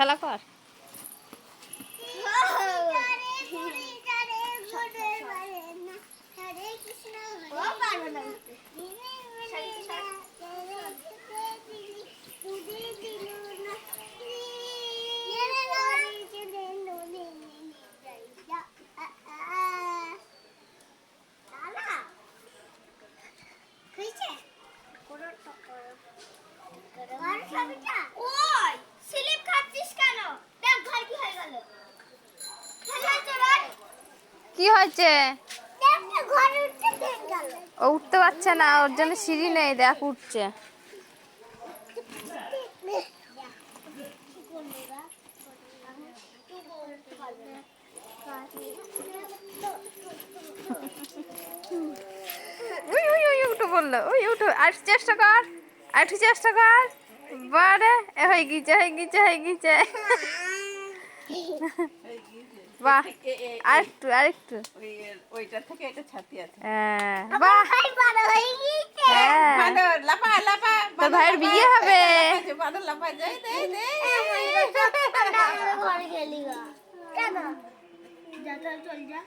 খেলা কর। কি হয়েছে? ও উঠতে পারছে না, ওর জন্য সিঁড়ি নেই, দেখ উঠছে। উঠে বললো, ওই উঠো, আর চেষ্টা কর, আর একটু চেষ্টা কর। বারে হয়ে গিয়েছে, হয়ে গিয়েছে, হয়ে গিয়েছে। বাহ, আরেকটু আরেকটু। ওইটা থেকে এটা ছাতি আছে। বাহ, লাফা লাফা, তোর ভাইয়ের বিয়ে হবে। বাদল লাফা যায়, দে দে। ঘরে গেলি কেন? যা চল চল যা।